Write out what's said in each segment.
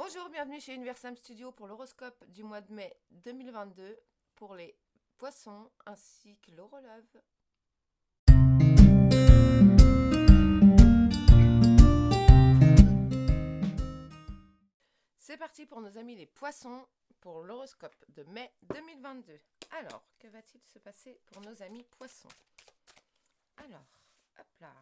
Bonjour, bienvenue chez Universam Studio pour l'horoscope du mois de mai 2022 pour les poissons ainsi que l'horologe. C'est parti pour nos amis les poissons pour l'horoscope de mai 2022. Alors, que va-t-il se passer pour nos amis poissons? Alors, hop là.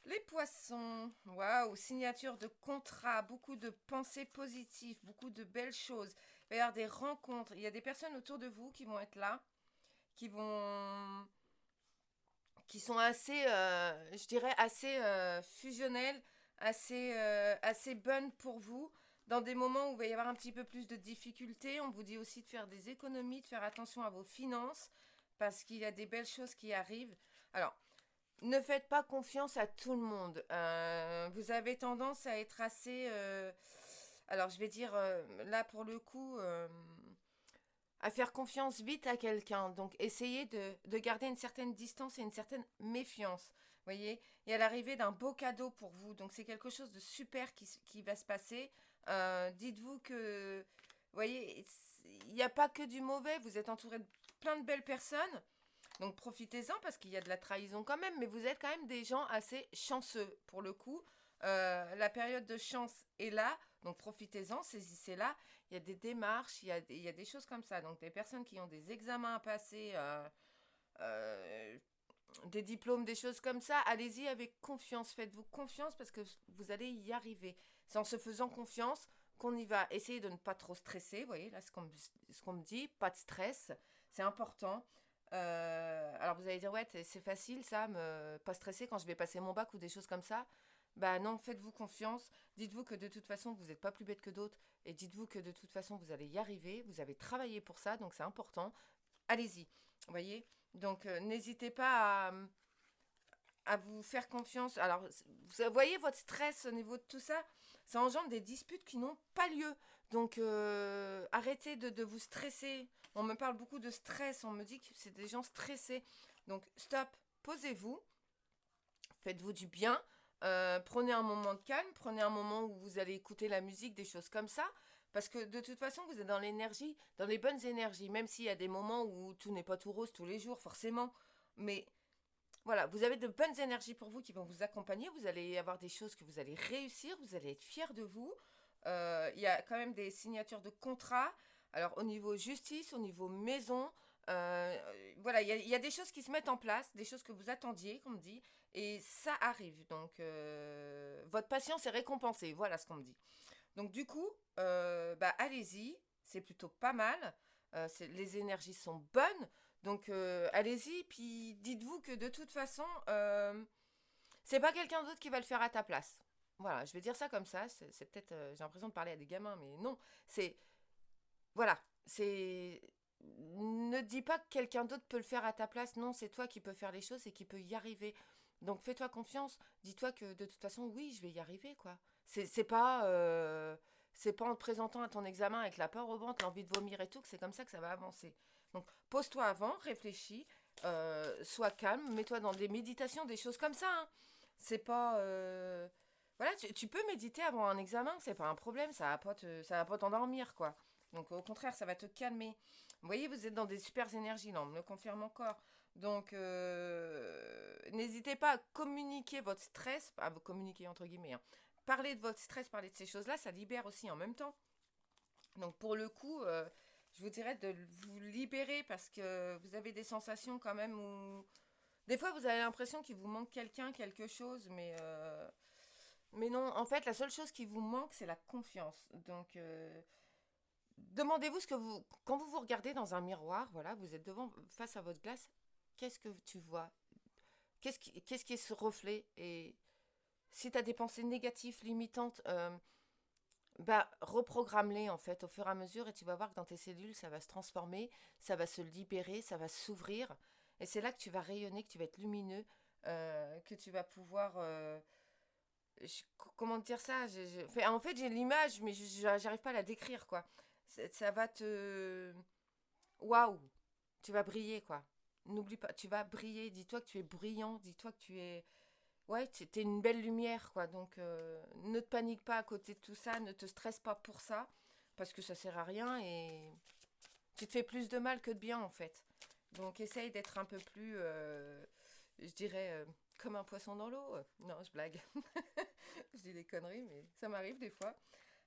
Les poissons, waouh, signature de contrat, beaucoup de pensées positives, beaucoup de belles choses. Il va y avoir des rencontres, il y a des personnes autour de vous qui vont être là, qui vont qui sont assez, je dirais, assez fusionnelles, assez bonnes pour vous. Dans des moments où il va y avoir un petit peu plus de difficultés, on vous dit aussi de faire des économies, de faire attention à vos finances, parce qu'il y a des belles choses qui arrivent. Alors, ne faites pas confiance à tout le monde. Vous avez tendance à être assez... alors, je vais dire, là, pour le coup... à faire confiance vite à quelqu'un. Donc, essayez de garder une certaine distance et une certaine méfiance. Vous voyez, il y a l'arrivée d'un beau cadeau pour vous. Donc, c'est quelque chose de super qui va se passer. Dites-vous que, vous voyez, il n'y a pas que du mauvais. Vous êtes entouré de plein de belles personnes. Donc, profitez-en parce qu'il y a de la trahison quand même. Mais vous êtes quand même des gens assez chanceux pour le coup. La période de chance est là. Donc, profitez-en, saisissez-la. Il y a des démarches, il y a des choses comme ça. Donc, des personnes qui ont des examens à passer, euh, des diplômes, des choses comme ça, allez-y avec confiance. Faites-vous confiance parce que vous allez y arriver. C'est en se faisant confiance qu'on y va. Essayez de ne pas trop stresser. Vous voyez, là, ce qu'on me dit, pas de stress. C'est important. Alors, vous allez dire, ouais, c'est facile ça, pas stresser quand je vais passer mon bac ou des choses comme ça. Bah non, faites-vous confiance. Dites-vous que de toute façon, vous n'êtes pas plus bête que d'autres. Et dites-vous que de toute façon, vous allez y arriver. Vous avez travaillé pour ça, donc c'est important. Allez-y. Vous voyez. Donc, n'hésitez pas à vous faire confiance. Alors, vous voyez votre stress au niveau de tout ça, ça engendre des disputes qui n'ont pas lieu. Donc, arrêtez de vous stresser. On me parle beaucoup de stress, on me dit que c'est des gens stressés. Donc, stop, posez-vous, faites-vous du bien. Prenez un moment de calme, prenez un moment où vous allez écouter la musique, des choses comme ça. Parce que de toute façon, vous êtes dans l'énergie, dans les bonnes énergies, même s'il y a des moments où tout n'est pas tout rose tous les jours, forcément. Mais voilà, vous avez de bonnes énergies pour vous qui vont vous accompagner. Vous allez avoir des choses que vous allez réussir. Vous allez être fiers de vous. Il y a quand même des signatures de contrats. Alors, au niveau justice, au niveau maison, voilà, il y a des choses qui se mettent en place, des choses que vous attendiez, qu'on me dit, et ça arrive. Donc, votre patience est récompensée. Voilà ce qu'on me dit. Donc, du coup, bah, allez-y. C'est plutôt pas mal. Les énergies sont bonnes. Donc allez-y, puis dites-vous que de toute façon, c'est pas quelqu'un d'autre qui va le faire à ta place. Voilà, je vais dire ça comme ça. C'est peut-être, j'ai l'impression de parler à des gamins, mais non. C'est, voilà, c'est, ne dis pas que quelqu'un d'autre peut le faire à ta place. Non, c'est toi qui peux faire les choses et qui peut y arriver. Donc fais-toi confiance. Dis-toi que de toute façon, oui, je vais y arriver, quoi. C'est pas en te présentant à ton examen avec la peur au ventre, l'envie de vomir et tout, que c'est comme ça que ça va avancer. Donc pose-toi avant, réfléchis, sois calme, mets-toi dans des méditations, des choses comme ça, hein. C'est pas... Voilà, tu peux méditer avant un examen, c'est pas un problème, ça va pas t'endormir, quoi. Donc au contraire, ça va te calmer. Vous voyez, vous êtes dans des super énergies, là, on me le confirme encore. Donc n'hésitez pas à communiquer votre stress, à vous communiquer entre guillemets, hein. Parler de votre stress, parler de ces choses-là, ça libère aussi en même temps. Donc pour le coup, je vous dirais de vous libérer parce que vous avez des sensations quand même où... Des fois, vous avez l'impression qu'il vous manque quelqu'un, quelque chose, mais non, en fait, la seule chose qui vous manque, c'est la confiance. Donc, demandez-vous ce que vous... Quand vous vous regardez dans un miroir, voilà, vous êtes devant, face à votre glace, qu'est-ce que tu vois? Qu'est-ce qui est ce reflet? Et si tu as des pensées négatives, limitantes, bah, reprogramme-les en fait au fur et à mesure et tu vas voir que dans tes cellules, ça va se transformer, ça va se libérer, ça va s'ouvrir. Et c'est là que tu vas rayonner, que tu vas être lumineux, que tu vas pouvoir... comment dire ça? En fait, j'ai l'image, mais j'arrive pas à la décrire, quoi. Ça va te... Waouh! Tu vas briller, quoi. N'oublie pas, tu vas briller. Dis-toi que tu es brillant, dis-toi que tu es ouais, t'es une belle lumière, quoi. Donc, ne te panique pas à côté de tout ça, ne te stresse pas pour ça, parce que ça sert à rien et tu te fais plus de mal que de bien, en fait. Donc, essaye d'être un peu plus, je dirais, comme un poisson dans l'eau. Non, je blague. Je dis des conneries, mais ça m'arrive des fois.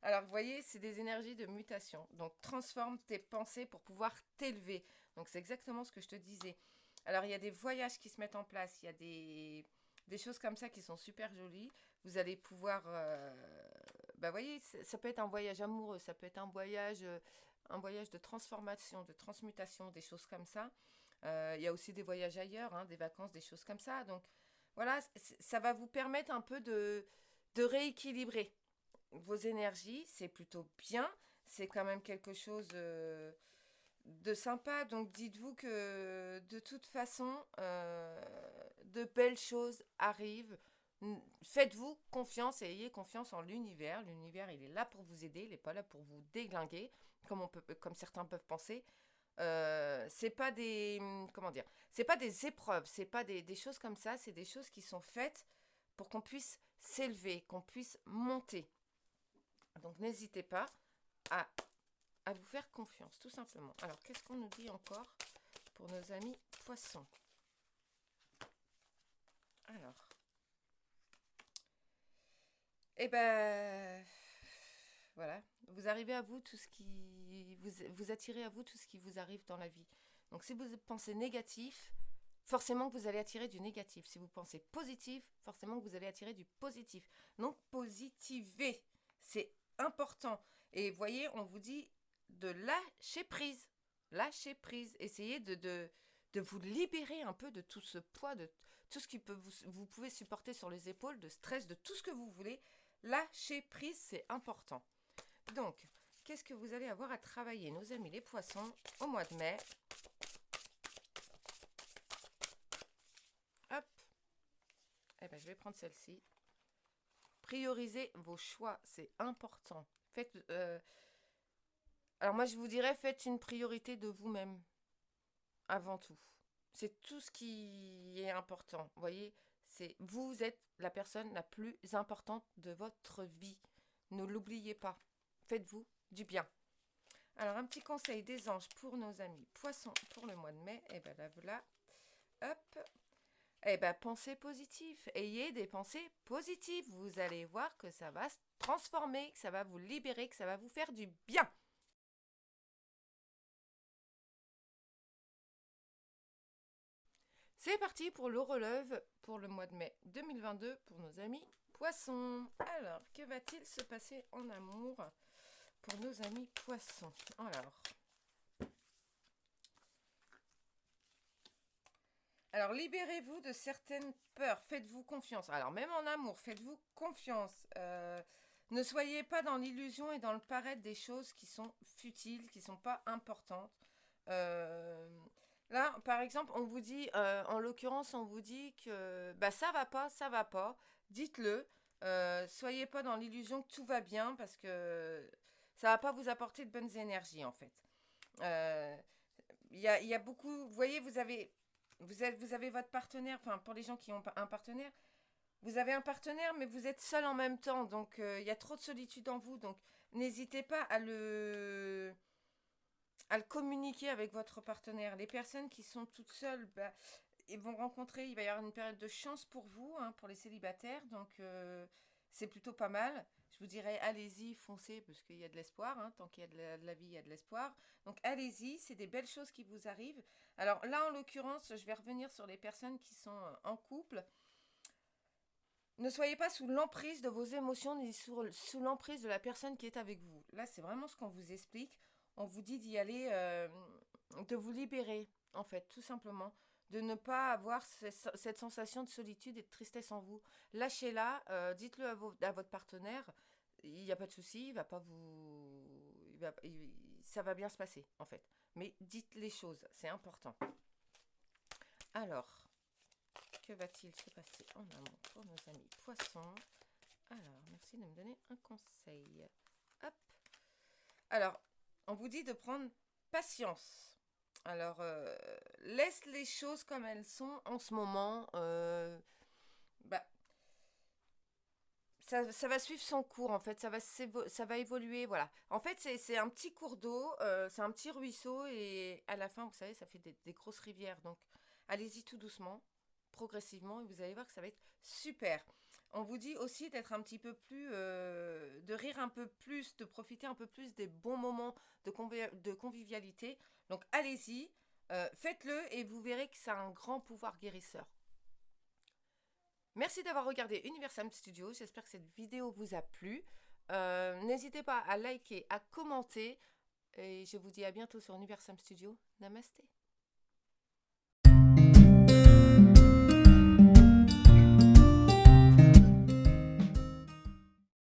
Alors, vous voyez, c'est des énergies de mutation. Donc, transforme tes pensées pour pouvoir t'élever. Donc, c'est exactement ce que je te disais. Alors, il y a des voyages qui se mettent en place. Il y a des choses comme ça qui sont super jolies. Vous allez pouvoir... bah, vous voyez, ça peut être un voyage amoureux. Ça peut être un voyage de transformation, de transmutation, des choses comme ça. Il y a aussi des voyages ailleurs, hein, des vacances, des choses comme ça. Donc, voilà, ça va vous permettre un peu de rééquilibrer vos énergies, c'est plutôt bien. C'est quand même quelque chose de sympa. Donc dites-vous que de toute façon, de belles choses arrivent. Faites-vous confiance et ayez confiance en l'univers. L'univers, il est là pour vous aider. Il n'est pas là pour vous déglinguer, comme certains peuvent penser. C'est pas des, comment dire, c'est pas des épreuves, c'est pas des choses comme ça. C'est des choses qui sont faites pour qu'on puisse s'élever, qu'on puisse monter. Donc n'hésitez pas à, à vous faire confiance, tout simplement. Alors, qu'est-ce qu'on nous dit encore pour nos amis poissons? Alors, eh ben, voilà. Vous arrivez à vous tout ce qui... Vous attirez à vous tout ce qui vous arrive dans la vie. Donc, si vous pensez négatif, forcément que vous allez attirer du négatif. Si vous pensez positif, forcément que vous allez attirer du positif. Donc, positivez. C'est important. Et voyez, on vous dit de lâcher prise. Lâcher prise. Essayez de vous libérer un peu de tout ce poids, de tout ce qui peut vous pouvez supporter sur les épaules, de stress, de tout ce que vous voulez. Lâcher prise, c'est important. Donc, qu'est-ce que vous allez avoir à travailler, nos amis les poissons, au mois de mai? Hop. Eh ben, je vais prendre celle-ci. Priorisez vos choix, c'est important. Alors moi, je vous dirais, faites une priorité de vous-même, avant tout. C'est tout ce qui est important. Vous voyez, vous êtes la personne la plus importante de votre vie. Ne l'oubliez pas. Faites-vous du bien. Alors, un petit conseil des anges pour nos amis poissons pour le mois de mai. Et bien là, voilà. Hop. Eh bien, pensez positif. Ayez des pensées positives. Vous allez voir que ça va se transformer, que ça va vous libérer, que ça va vous faire du bien. C'est parti pour le relève pour le mois de mai 2022 pour nos amis poissons. Alors, que va-t-il se passer en amour pour nos amis poissons? Alors, libérez-vous de certaines peurs. Faites-vous confiance. Alors, même en amour, faites-vous confiance. Ne soyez pas dans l'illusion et dans le paraître des choses qui sont futiles, qui ne sont pas importantes. Euh, Là, par exemple, on vous dit, en l'occurrence, on vous dit que bah, ça va pas, ça va pas. Dites-le. Soyez pas dans l'illusion que tout va bien parce que ça va pas vous apporter de bonnes énergies en fait. Euh, il y a beaucoup. Vous voyez, vous avez votre partenaire. Enfin, pour les gens qui ont un partenaire, vous avez un partenaire, mais vous êtes seul en même temps. Donc, il y a trop de solitude en vous. Donc, n'hésitez pas à le communiquer avec votre partenaire. Les personnes qui sont toutes seules, bah, ils vont rencontrer, il va y avoir une période de chance pour vous, hein, pour les célibataires, donc c'est plutôt pas mal. Je vous dirais, allez-y, foncez, parce qu'il y a de l'espoir, hein, tant qu'il y a de la vie, il y a de l'espoir. Donc allez-y, c'est des belles choses qui vous arrivent. Alors là, en l'occurrence, je vais revenir sur les personnes qui sont en couple. Ne soyez pas sous l'emprise de vos émotions ni sous l'emprise de la personne qui est avec vous. Là, c'est vraiment ce qu'on vous explique. On vous dit d'y aller, de vous libérer, en fait, tout simplement. De ne pas avoir cette sensation de solitude et de tristesse en vous. Lâchez-la, dites-le à votre partenaire. Il n'y a pas de souci, il va pas vous. Ça va bien se passer, en fait. Mais dites les choses, c'est important. Alors, que va-t-il se passer en amont pour nos amis poissons? Alors, merci de me donner un conseil. Hop. Alors, on vous dit de prendre patience. Alors, laisse les choses comme elles sont en ce moment. Bah, ça va suivre son cours, en fait, ça va évoluer, voilà. En fait, c'est un petit cours d'eau, c'est un petit ruisseau, et à la fin, vous savez, ça fait des grosses rivières. Donc, allez-y tout doucement, progressivement, et vous allez voir que ça va être super. On vous dit aussi d'être un petit peu plus, de rire un peu plus, de profiter un peu plus des bons moments de convivialité. Donc, allez-y, faites-le, et vous verrez que ça a un grand pouvoir guérisseur. Merci d'avoir regardé Universal Studios. J'espère que cette vidéo vous a plu. N'hésitez pas à liker, à commenter. Et je vous dis à bientôt sur Universal Studios. Namasté.